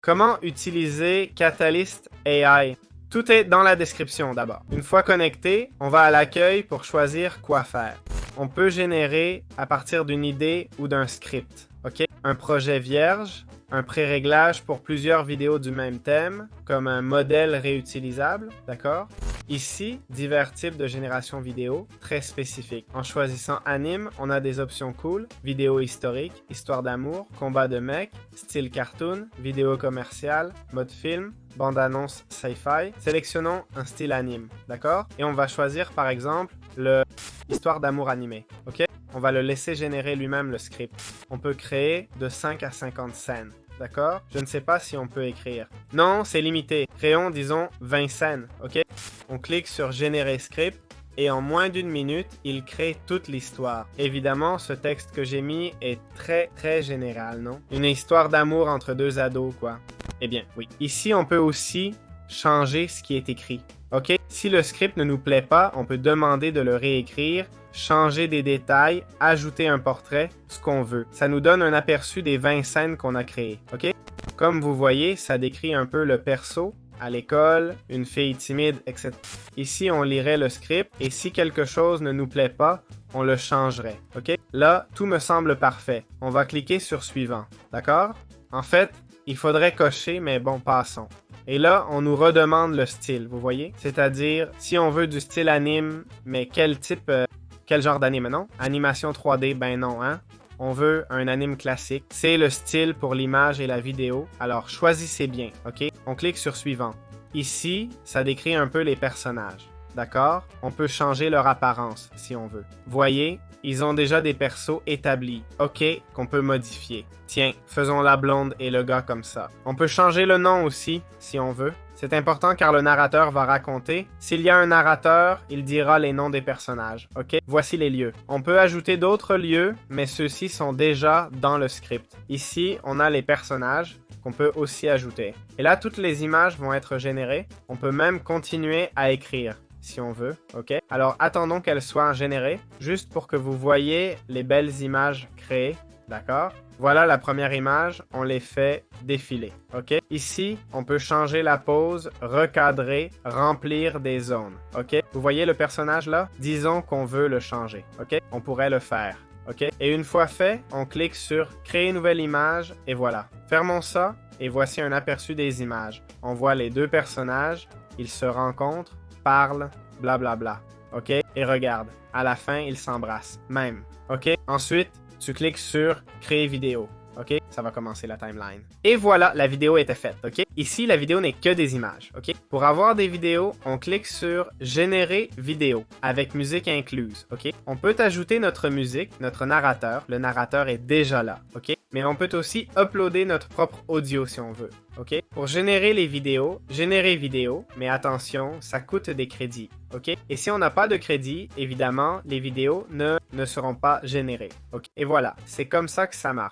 Comment utiliser Catalyst AI? Tout est dans la description d'abord. Une fois connecté, on va à l'accueil pour choisir quoi faire. On peut générer à partir d'une idée ou d'un script. OK? Un projet vierge, un pré-réglage pour plusieurs vidéos du même thème, comme un modèle réutilisable, d'accord? Ici, divers types de génération vidéo, très spécifiques. En choisissant anime, on a des options cool, vidéo historique, histoire d'amour, combat de mecs, style cartoon, vidéo commerciale, mode film, bande-annonce sci-fi. Sélectionnons un style anime, d'accord? Et on va choisir par exemple le histoire d'amour animé, ok? On va le laisser générer lui-même le script. On peut créer de 5 à 50 scènes. D'accord? Je ne sais pas si on peut écrire. Non, c'est limité. Créons, disons, 20 scènes, ok? On clique sur Générer script et en moins d'une minute, il crée toute l'histoire. Évidemment, ce texte que j'ai mis est très général, non? Une histoire d'amour entre deux ados, quoi. Eh bien, oui. Ici, on peut aussi changer ce qui est écrit, ok? Si le script ne nous plaît pas, on peut demander de le réécrire, changer des détails, ajouter un portrait, ce qu'on veut. Ça nous donne un aperçu des 20 scènes qu'on a créées, ok? Comme vous voyez, ça décrit un peu le perso, à l'école, une fille timide, etc. Ici, on lirait le script et si quelque chose ne nous plaît pas, on le changerait, ok? Là, tout me semble parfait. On va cliquer sur Suivant, d'accord? En fait, il faudrait cocher, mais bon, passons. Et là, on nous redemande le style, vous voyez? C'est-à-dire, si on veut du style anime, mais quel type... Quel genre d'anime, non? Animation 3D, ben non, hein? On veut un anime classique. C'est le style pour l'image et la vidéo. Alors, choisissez bien, ok? On clique sur Suivant. Ici, ça décrit un peu les personnages, d'accord? On peut changer leur apparence, si on veut. Voyez, ils ont déjà des persos établis, ok? Qu'on peut modifier. Tiens, faisons la blonde et le gars comme ça. On peut changer le nom aussi, si on veut. C'est important car le narrateur va raconter. S'il y a un narrateur, il dira les noms des personnages, ok? Voici les lieux. On peut ajouter d'autres lieux, mais ceux-ci sont déjà dans le script. Ici, on a les personnages qu'on peut aussi ajouter. Et là, toutes les images vont être générées. On peut même continuer à écrire, si on veut, ok? Alors, attendons qu'elles soient générées, juste pour que vous voyez les belles images créées, d'accord? Voilà la première image, on les fait défiler, ok? Ici, on peut changer la pose, recadrer, remplir des zones, ok? Vous voyez le personnage là? Disons qu'on veut le changer, ok? On pourrait le faire, ok? Et une fois fait, on clique sur Créer nouvelle image et voilà. Fermons ça et voici un aperçu des images. On voit les deux personnages, ils se rencontrent, parlent, blablabla, ok? Et regarde, à la fin, ils s'embrassent, même, ok? Ensuite, tu cliques sur Créer vidéo, ok? Ça va commencer la timeline. Et voilà, la vidéo était faite, ok? Ici, la vidéo n'est que des images, ok? Pour avoir des vidéos, on clique sur Générer vidéo, avec musique incluse, ok? On peut ajouter notre musique, notre narrateur. Le narrateur est déjà là, ok? Mais on peut aussi uploader notre propre audio si on veut, ok? Pour générer les vidéos, générer vidéo, mais attention, ça coûte des crédits, ok? Et si on n'a pas de crédit, évidemment, les vidéos ne seront pas générées, ok? Et voilà, c'est comme ça que ça marche.